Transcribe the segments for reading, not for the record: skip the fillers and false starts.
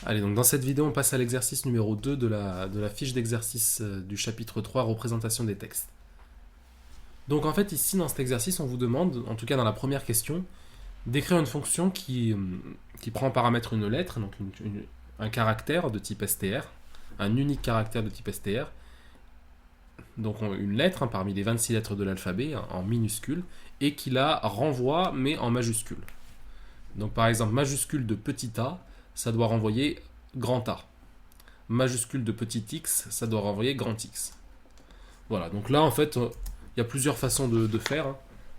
Allez, donc dans cette vidéo, on passe à l'exercice numéro 2 de la fiche d'exercice du chapitre 3, représentation des textes. Donc en fait, ici, dans cet exercice, on vous demande, en tout cas dans la première question, d'écrire une fonction qui prend en paramètre une lettre, donc un caractère de type str, un unique caractère de type str, donc une lettre parmi les 26 lettres de l'alphabet, en minuscule, et qui la renvoie, mais en majuscule. Donc par exemple, majuscule de petit a, ça doit renvoyer grand A. Majuscule de petit x, ça doit renvoyer grand X. Voilà, donc là en fait, il y a plusieurs façons de faire.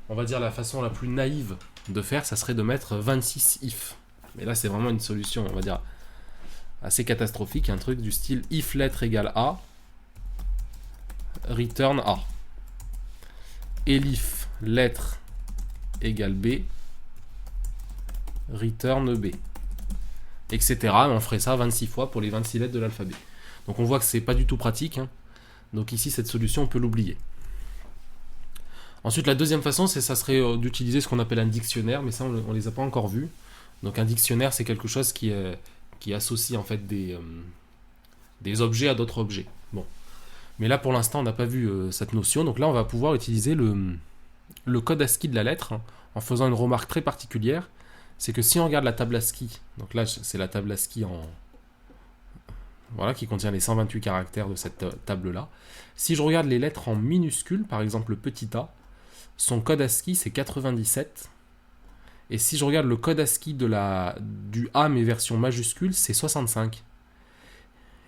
On va dire la façon la plus naïve de faire, ça serait de mettre 26 if. Mais là c'est vraiment une solution, on va dire, assez catastrophique, un truc du style if lettre égale A, return A. Elif lettre égale B, return B. Etc. Et on ferait ça 26 fois pour les 26 lettres de l'alphabet. Donc on voit que c'est pas du tout pratique. Donc ici, cette solution, on peut l'oublier. Ensuite, la deuxième façon, ça serait d'utiliser ce qu'on appelle un dictionnaire, mais ça, on ne les a pas encore vus. Donc un dictionnaire, c'est quelque chose qui associe en fait des objets à d'autres objets. Bon. Mais là, pour l'instant, on n'a pas vu cette notion. Donc là, on va pouvoir utiliser le code ASCII de la lettre en faisant une remarque très particulière. C'est que si on regarde la table ASCII, donc là c'est la table ASCII voilà, qui contient les 128 caractères de cette table-là. Si je regarde les lettres en minuscules, par exemple le petit a, son code ASCII c'est 97. Et si je regarde le code ASCII du A mais version majuscule, c'est 65.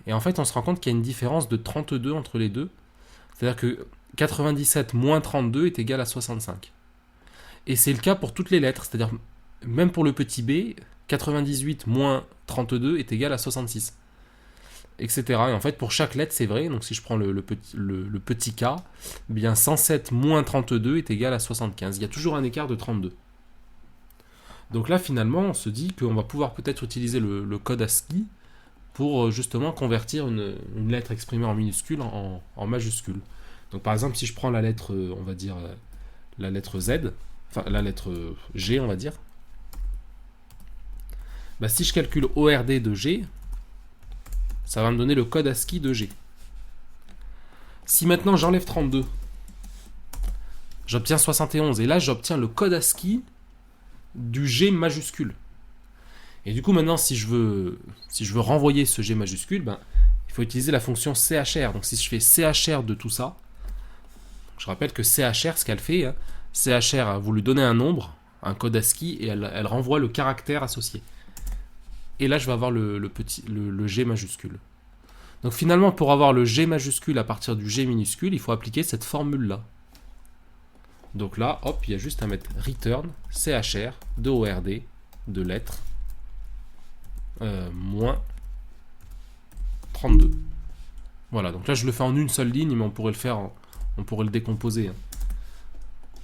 Et en fait, on se rend compte qu'il y a une différence de 32 entre les deux. C'est-à-dire que 97 moins 32 est égal à 65. Et c'est le cas pour toutes les lettres, c'est-à-dire même pour le petit b, 98 moins 32 est égal à 66. Etc. Et en fait, pour chaque lettre, c'est vrai. Donc si je prends le petit k, eh bien 107 moins 32 est égal à 75. Il y a toujours un écart de 32. Donc là, finalement, on se dit qu'on va pouvoir peut-être utiliser le code ASCII pour justement convertir une lettre exprimée en minuscule en majuscule. Donc par exemple, si je prends la lettre, on va dire la lettre Z, enfin la lettre G, on va dire, bah, si je calcule ORD de G, ça va me donner le code ASCII de G. Si maintenant j'enlève 32, j'obtiens 71, et là j'obtiens le code ASCII du G majuscule. Et du coup maintenant si je veux renvoyer ce G majuscule, ben, il faut utiliser la fonction CHR. Donc si je fais CHR de tout ça, je rappelle que CHR, ce qu'elle fait, CHR, vous lui donnez un nombre, un code ASCII, et elle renvoie le caractère associé. Et là, je vais avoir le G majuscule. Donc finalement, pour avoir le G majuscule à partir du G minuscule, il faut appliquer cette formule-là. Donc là, hop, il y a juste à mettre return, CHR, de ORD, de lettres, moins 32. Voilà, donc là, je le fais en une seule ligne, mais on pourrait le décomposer.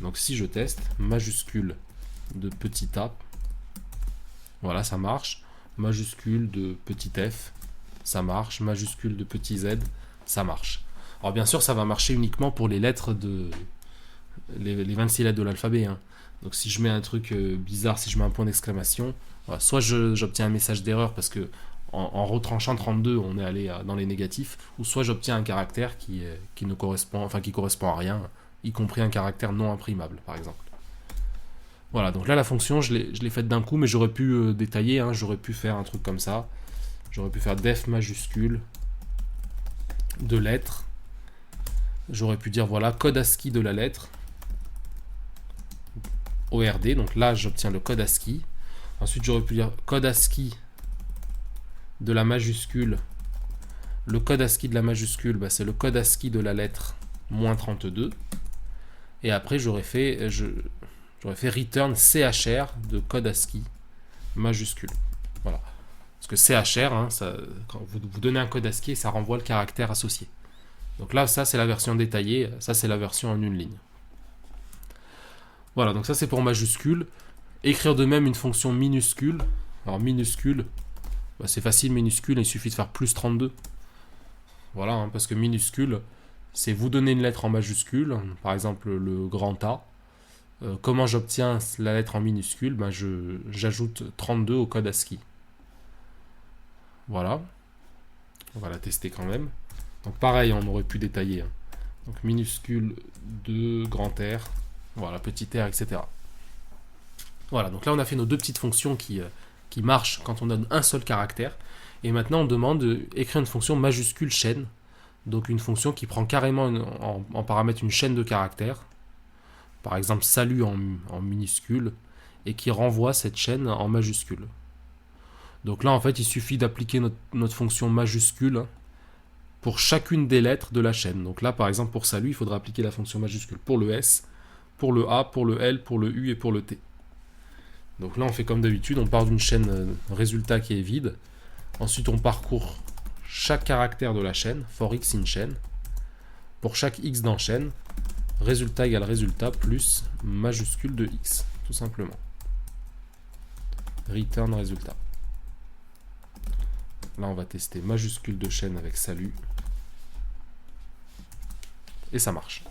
Donc si je teste, majuscule de petit a, voilà, ça marche. Majuscule de petit f, ça marche. Majuscule de petit z, ça marche. Alors bien sûr, ça va marcher uniquement pour les lettres les 26 lettres de l'alphabet. Donc si je mets un truc bizarre, si je mets un point d'exclamation, voilà, soit j'obtiens un message d'erreur parce que en retranchant 32, on est allé dans les négatifs, ou soit j'obtiens un caractère qui correspond à rien, y compris un caractère non imprimable, par exemple. Voilà, donc là la fonction, je l'ai faite d'un coup, mais j'aurais pu détailler, j'aurais pu faire un truc comme ça. J'aurais pu faire def majuscule de lettres. J'aurais pu dire, voilà, code ASCII de la lettre. ORD, donc là j'obtiens le code ASCII. Ensuite j'aurais pu dire code ASCII de la majuscule. Le code ASCII de la majuscule, bah, c'est le code ASCII de la lettre moins 32. Et après j'aurais fait return CHR de code ASCII majuscule. Voilà. Parce que CHR, quand vous donnez un code ASCII, ça renvoie le caractère associé. Donc là, ça c'est la version détaillée, ça c'est la version en une ligne. Voilà, donc ça c'est pour majuscule. Écrire de même une fonction minuscule. Alors minuscule, bah, c'est facile, minuscule, il suffit de faire plus 32. Voilà, parce que minuscule, c'est vous donner une lettre en majuscule, par exemple le grand A. Comment j'obtiens la lettre en minuscule, j'ajoute 32 au code ASCII. Voilà. On va la tester quand même. Donc pareil, on aurait pu détailler. Hein. Donc minuscule de grand R, voilà, petit r, etc. Voilà, donc là on a fait nos deux petites fonctions qui marchent quand on donne un seul caractère. Et maintenant on demande d'écrire une fonction majuscule chaîne. Donc une fonction qui prend carrément en paramètre une chaîne de caractères. Par exemple salut en minuscule. Et qui renvoie cette chaîne en majuscule. Donc là en fait il suffit d'appliquer notre fonction majuscule pour chacune des lettres de la chaîne. Donc là, par exemple, pour salut, il faudra appliquer la fonction majuscule pour le S, pour le A, pour le L, pour le U et pour le T. Donc là, on fait comme d'habitude, on part d'une chaîne résultat qui est vide. Ensuite, on parcourt chaque caractère de la chaîne, for x in chaîne. Pour chaque x dans chaîne, résultat égale résultat plus majuscule de x, tout simplement. Return résultat. Là, on va tester majuscule de chaîne avec salut. Et ça marche.